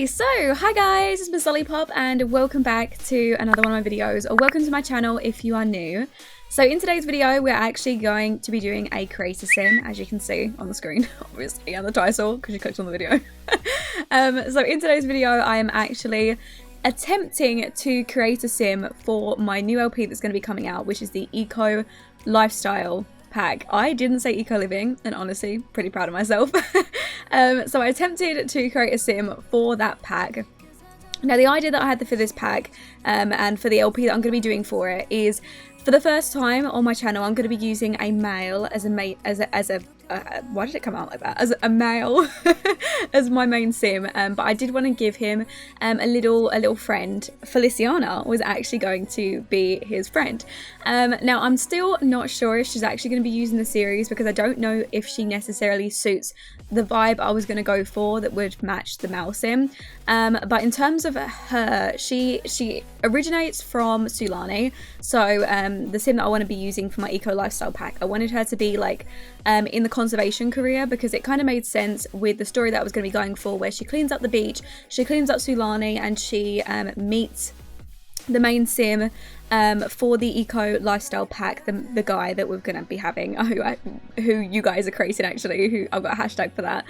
Okay, so hi guys, it's MissLollypop and welcome back to another one of my videos, or welcome to my channel if you are new. So in today's video, we're actually going to be doing a creator sim, as you can see on the screen, obviously, and the title, because you clicked on the video. So in today's video, I am actually attempting to create a sim for my new LP that's going to be coming out, which is the Eco Lifestyle pack. I didn't say eco living, and honestly pretty proud of myself. So I attempted to create a sim for that pack. Now the idea that I had for this pack and for the LP that I'm going to be doing for it is, for the first time on my channel, I'm going to be using a male as a why did it come out like that? As a male as my main sim, but I did want to give him a little friend. Feliciana was actually going to be his friend. Now I'm still not sure if she's actually going to be using the series, because I don't know if she necessarily suits the vibe I was going to go for that would match the male sim. But in terms of her, she originates from Sulani, so the sim that I want to be using for my eco lifestyle pack, I wanted her to be like in the conservation career, because it kind of made sense with the story that I was going to be going for, where she cleans up the beach, she cleans up Sulani, and she meets the main sim for the eco lifestyle pack, the guy that we're gonna be having, who you guys are creating, actually, who I've got a hashtag for that.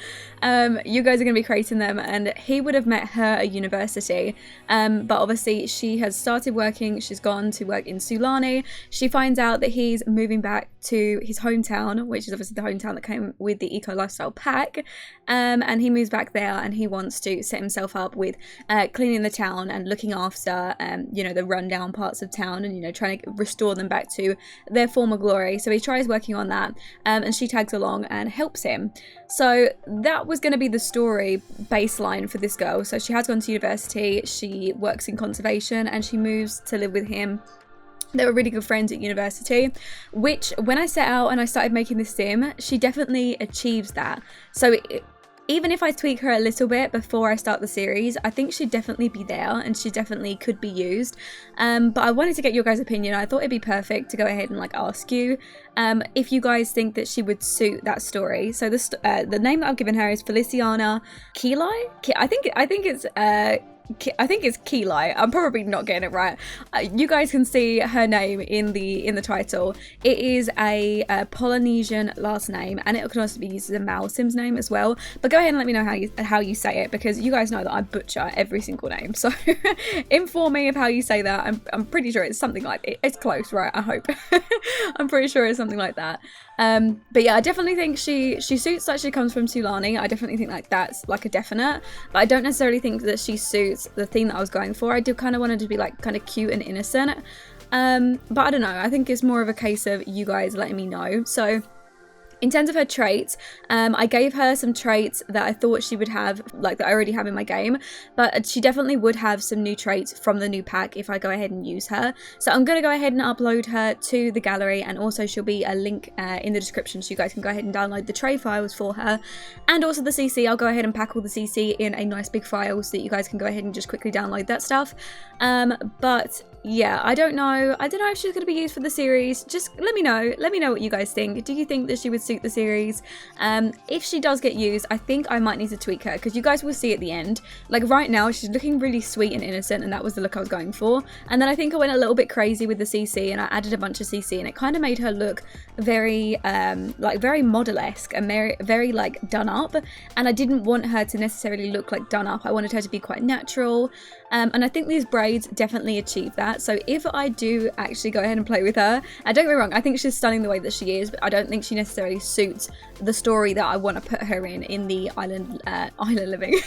You guys are gonna be creating them, and he would have met her at university, but obviously she has started working. She's gone to work in Sulani. She finds out that he's moving back to his hometown, which is obviously the hometown that came with the eco lifestyle pack, and he moves back there, and he wants to set himself up with cleaning the town and looking after you know, the rundown parts of town, and you know, trying to restore them back to their former glory. So he tries working on that, and she tags along and helps him. So that was going to be the story baseline for this girl. So she has gone to university, she works in conservation, and she moves to live with him. They were really good friends at university, which when I set out and I started making this sim, she definitely achieves that. So even if I tweak her a little bit before I start the series, I think she'd definitely be there, and she definitely could be used. But I wanted to get your guys' opinion. I thought it'd be perfect to go ahead and like ask you if you guys think that she would suit that story. So the name that I've given her is Feliciana Keelai. I think it's Keelai. I'm probably not getting it right. You guys can see her name in the title. It is a Polynesian last name, and it can also be used as a male sim's name as well. But go ahead and let me know how you say it, because you guys know that I butcher every single name. So inform me of how you say that. I'm pretty sure it's something like it. It's close, right? I hope. I'm pretty sure it's something like that. But yeah, I definitely think she suits that she comes from Sulani. I definitely think like that's like a definite, but I don't necessarily think that she suits the theme that I was going for. I do kind of want her to be like kind of cute and innocent, but I don't know, I think it's more of a case of you guys letting me know. So in terms of her traits, I gave her some traits that I thought she would have, like that I already have in my game, but she definitely would have some new traits from the new pack if I go ahead and use her. So I'm going to go ahead and upload her to the gallery, and also she'll be a link in the description, so you guys can go ahead and download the tray files for her, and also the CC. I'll go ahead and pack all the CC in a nice big file so that you guys can go ahead and just quickly download that stuff. But yeah, I don't know if she's going to be used for the series. Just let me know what you guys think. Do you think that she would suit the series? If she does get used, I think I might need to tweak her, because you guys will see at the end, like right now she's looking really sweet and innocent, and that was the look I was going for. And then I think I went a little bit crazy with the CC, and I added a bunch of CC, and it kind of made her look very like very model-esque and very like done up, and I didn't want her to necessarily look like done up. I wanted her to be quite natural, and I think these braids definitely achieve that. So if I do actually go ahead and play with her, and don't get me wrong, I think she's stunning the way that she is, but I don't think she necessarily suits the story that I want to put her in the island living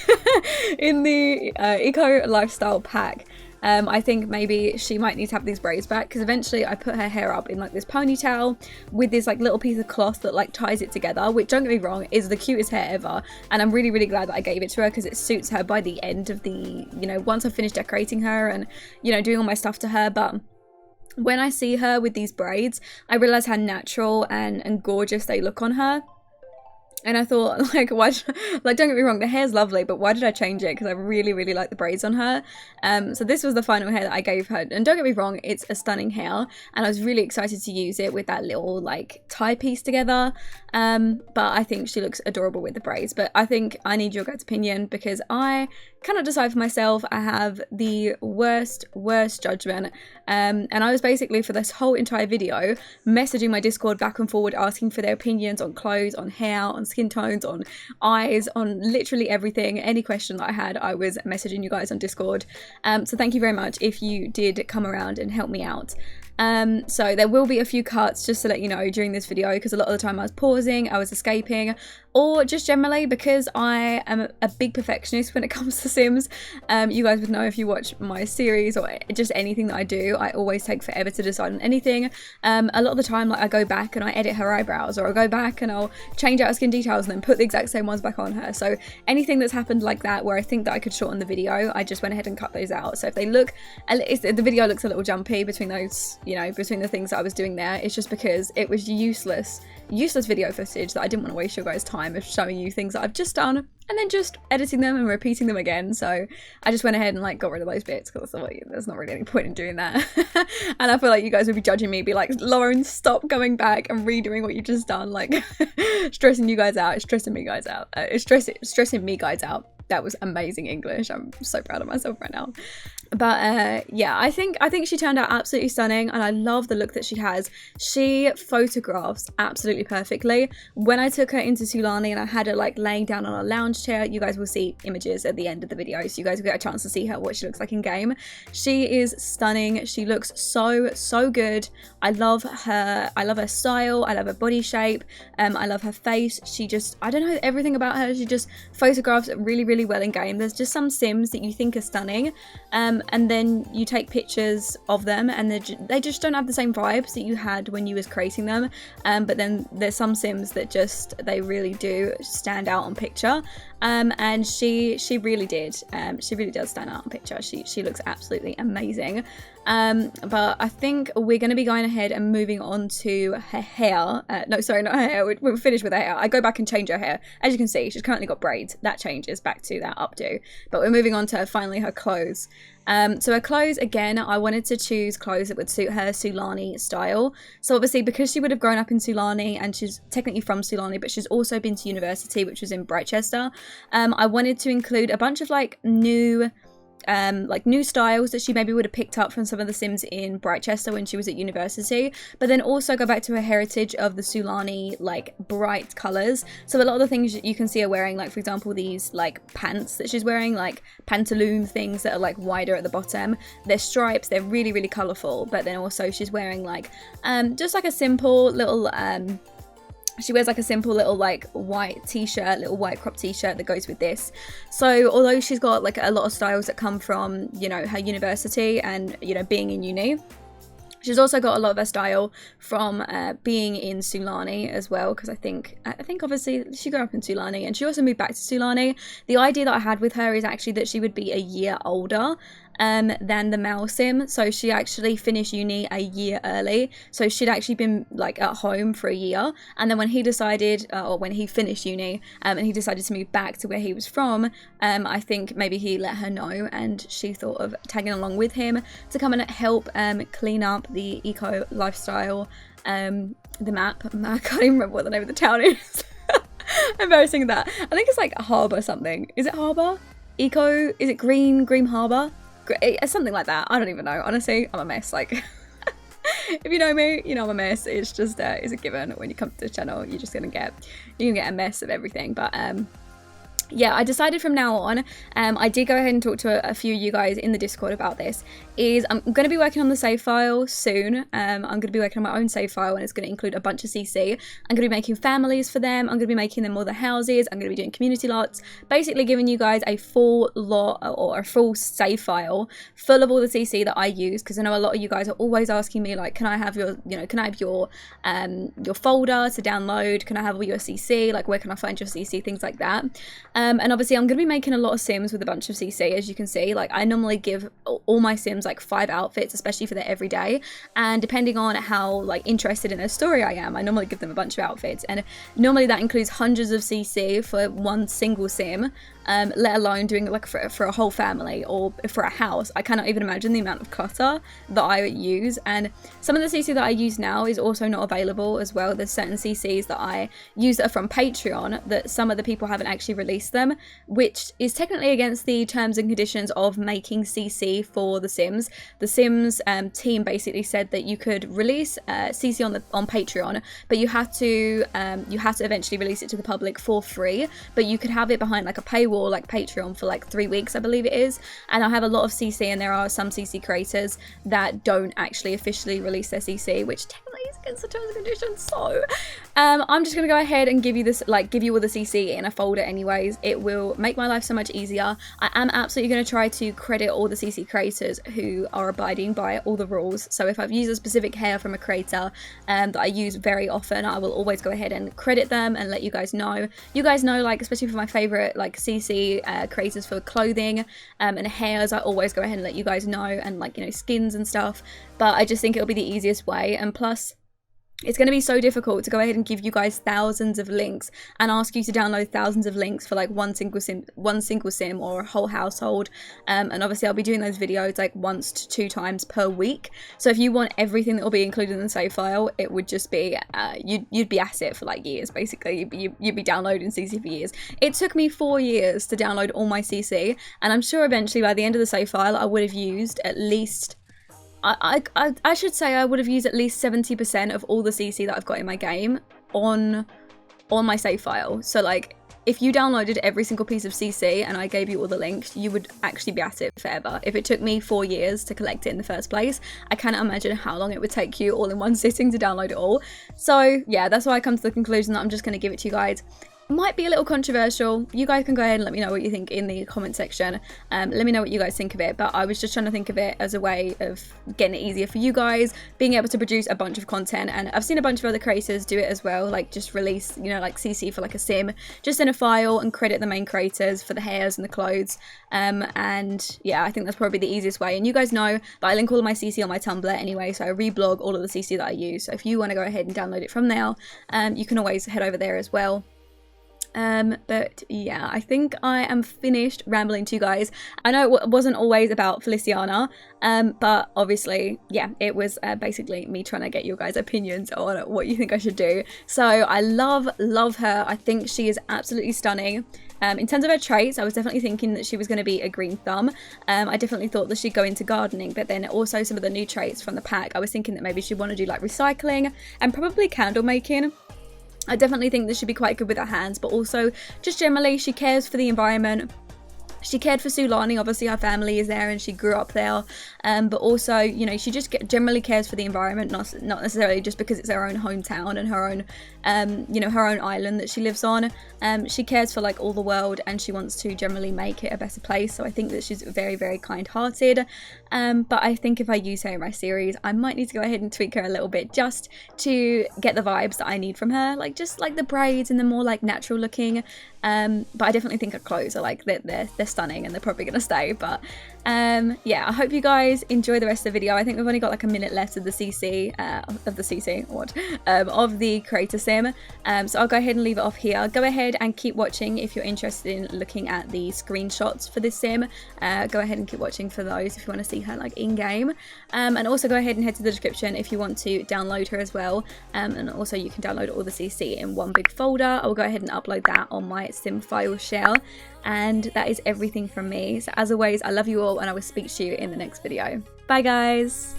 in the eco lifestyle pack. I think maybe she might need to have these braids back, because eventually I put her hair up in like this ponytail with this like little piece of cloth that like ties it together, which, don't get me wrong, is the cutest hair ever, and I'm really glad that I gave it to her, because it suits her by the end of the, you know, once I've finished decorating her and, you know, doing all my stuff to her. But when I see her with these braids, I realize how natural and gorgeous they look on her. And I thought, like, like, don't get me wrong, the hair's lovely, but why did I change it? Because I really, really like the braids on her. So this was the final hair that I gave her. And don't get me wrong, it's a stunning hair. And I was really excited to use it with that little, like, tie piece together. But I think she looks adorable with the braids. But I think I need your guys' opinion because I cannot decide for myself. I have the worst judgment. And I was basically, for this whole entire video, messaging my Discord back and forward, asking for their opinions on clothes, on hair, on skin tones, on eyes, on literally everything. Any question that I had, I was messaging you guys on Discord. So thank you very much if you did come around and help me out. So there will be a few cuts just to let you know during this video, because a lot of the time I was pausing, I was escaping, or just generally because I am a big perfectionist when it comes to Sims. You guys would know if you watch my series or just anything that I do, I always take forever to decide on anything. A lot of the time, like, I go back and I edit her eyebrows, or I'll go back and I'll change out her skin details and then put the exact same ones back on her. So anything that's happened like that where I think that I could shorten the video, I just went ahead and cut those out. So if they look, the video looks a little jumpy between those, you know, between the things that I was doing there, it's just because it was useless video footage that I didn't want to waste your guys' time of showing you things that I've just done and then just editing them and repeating them again. So I just went ahead and, like, got rid of those bits because I thought, there's not really any point in doing that. And I feel like you guys would be judging me, be like, Lauren, stop going back and redoing what you've just done, like stressing you guys out. It's stressing me guys out. It's stressing me guys out. That was amazing English. I'm so proud of myself right now. But yeah, I think she turned out absolutely stunning, and I love the look that she has. She photographs absolutely perfectly. When I took her into Sulani and I had her, like, laying down on a lounge chair, you guys will see images at the end of the video, so you guys will get a chance to see her, what she looks like in game. She is stunning. She looks so good. I love her style. I love her body shape. I love her face. She just, I don't know, everything about her. She just photographs really well in game. There's just some Sims that you think are stunning, and then you take pictures of them and they just don't have the same vibes that you had when you was creating them. But then there's some Sims that just, they really do stand out on picture. And she really did. She really does stand out on picture. She looks absolutely amazing. But I think we're going to be going ahead and moving on to her hair. No, sorry, not her hair. We're finished with her hair. I go back and change her hair. As you can see, she's currently got braids. That changes back to that updo. But we're moving on to finally her clothes. So her clothes, again, I wanted to choose clothes that would suit her Sulani style. So obviously, because she would have grown up in Sulani, and she's technically from Sulani, but she's also been to university, which was in Brightchester, I wanted to include a bunch of, like, new styles that she maybe would have picked up from some of the Sims in Brightchester when she was at university, but then also go back to her heritage of the Sulani, like, bright colours. So a lot of the things you can see her wearing, like, for example, these, like, pants that she's wearing, like pantaloon things that are, like, wider at the bottom. They're stripes, they're really colourful, but then also she's wearing, like, just like a simple little she wears, like, a simple little, like, white t-shirt, little white crop t-shirt that goes with this. So although she's got, like, a lot of styles that come from, you know, her university and, you know, being in uni, she's also got a lot of her style from being in Sulani as well, because I think obviously she grew up in Sulani and she also moved back to Sulani. The idea that I had with her is actually that she would be a year older than the male Sim. So she actually finished uni a year early, so she'd actually been, like, at home for a year, and then when he decided, or when he finished uni and he decided to move back to where he was from, I think maybe he let her know, and she thought of tagging along with him to come and help clean up the eco lifestyle, the map. I can't even remember what the name of the town is. Embarrassing that. I think it's like Harbour something. Is it Harbour? Eco? Is it Green Harbour? Something like that. I don't even know. Honestly, I'm a mess. Like, if you know me, you know I'm a mess. It's just it's a given. When you come to the channel, you're gonna get a mess of everything. But yeah, I decided from now on, I did go ahead and talk to a few of you guys in the Discord about this, is I'm going to be working on the save file soon. I'm going to be working on my own save file, and it's going to include a bunch of CC. I'm going to be making families for them. I'm going to be making them all the houses. I'm going to be doing community lots, basically giving you guys a full lot or a full save file full of all the CC that I use, because I know a lot of you guys are always asking me, like, can I have your, can I have your folder to download? Can I have all your CC? Like, where can I find your CC? Things like that. And obviously I'm going to be making a lot of Sims with a bunch of CC, as you can see. Like, I normally give all my Sims like 5 outfits, especially for their everyday, and depending on how like interested in their story I am, I normally give them a bunch of outfits, and normally that includes hundreds of CC for one single Sim, let alone doing like for a whole family or for a house. I cannot even imagine the amount of clutter that I use, and some of the CC that I use now is also not available as well. There's certain CCs that I use that are from Patreon that some of the people haven't actually released them, which is technically against the terms and conditions of making CC for The Sims. The Sims team basically said that you could release CC on Patreon, but you have to eventually release it to the public for free, but you could have it behind like a paywall like Patreon for like 3 weeks, I believe it is. And I have a lot of CC, and there are some CC creators that don't actually officially release their CC, which technically is against the terms and conditions. So I'm just gonna go ahead and give you all the CC in a folder anyways. It will make my life so much easier. I am absolutely going to try to credit all the CC creators who are abiding by all the rules. So if I've used a specific hair from a creator that I use very often, I will always go ahead and credit them and let you guys know. You guys know, like, especially for my favorite like CC creators for clothing and hairs, I always go ahead and let you guys know, and like, you know, skins and stuff. But I just think it'll be the easiest way, and plus it's going to be so difficult to go ahead and give you guys thousands of links and ask you to download thousands of links for like one single sim or a whole household. And obviously I'll be doing those videos like 1 to 2 times per week. So if you want everything that will be included in the save file, it would just be you'd be at it for like years. Basically, you'd be downloading CC for years. It took me 4 years to download all my CC, and I'm sure eventually by the end of the save file I would have used at least, I should say I would have used at least 70% of all the CC that I've got in my game on my save file. So like, if you downloaded every single piece of CC and I gave you all the links, you would actually be at it forever. If it took me 4 years to collect it in the first place, I cannot imagine how long it would take you all in one sitting to download it all. So yeah, that's why I come to the conclusion that I'm just going to give it to you guys. Might be a little controversial. You guys can go ahead and let me know what you think in the comment section. Let me know what you guys think of it, but I was just trying to think of it as a way of getting it easier for you guys, being able to produce a bunch of content. And I've seen a bunch of other creators do it as well, like just release, you know, like CC for like a sim just in a file and credit the main creators for the hairs and the clothes. And yeah, I think that's probably the easiest way. And you guys know that I link all of my CC on my Tumblr anyway, so I reblog all of the CC that I use. So if you want to go ahead and download it from there, you can always head over there as well. But yeah, I think I am finished rambling to you guys. I know it wasn't always about Feliciana, but obviously, yeah, it was basically me trying to get your guys' opinions on what you think I should do. So I love her. I think she is absolutely stunning. In terms of her traits, I was definitely thinking that she was going to be a green thumb. I definitely thought that she'd go into gardening, but then also some of the new traits from the pack, I was thinking that maybe she'd want to do like recycling and probably candle making. I definitely think that she'd be quite good with her hands, but also just generally she cares for the environment. She cared for Sulani, obviously her family is there and she grew up there, but also, you know, she just generally cares for the environment, not necessarily just because it's her own hometown and her own, you know, her own island that she lives on. She cares for like all the world, and she wants to generally make it a better place. So I think that she's very, very kind-hearted. But I think if I use her in my series, I might need to go ahead and tweak her a little bit just to get the vibes that I need from her, like just like the braids and the more like natural looking. But I definitely think her clothes are like they're stunning, and they're probably gonna stay. But yeah, I hope you guys enjoy the rest of the video. I think we've only got like a minute left of the CC of the creator sim, so I'll go ahead and leave it off here. Go ahead and keep watching if you're interested in looking at the screenshots for this sim. Go ahead and keep watching for those if you want to see her like in game, and also go ahead and head to the description if you want to download her as well, and also you can download all the CC in one big folder. I will go ahead and upload that on my sim file share. And that is everything from me. So as always, I love you all, and I will speak to you in the next video. Bye guys.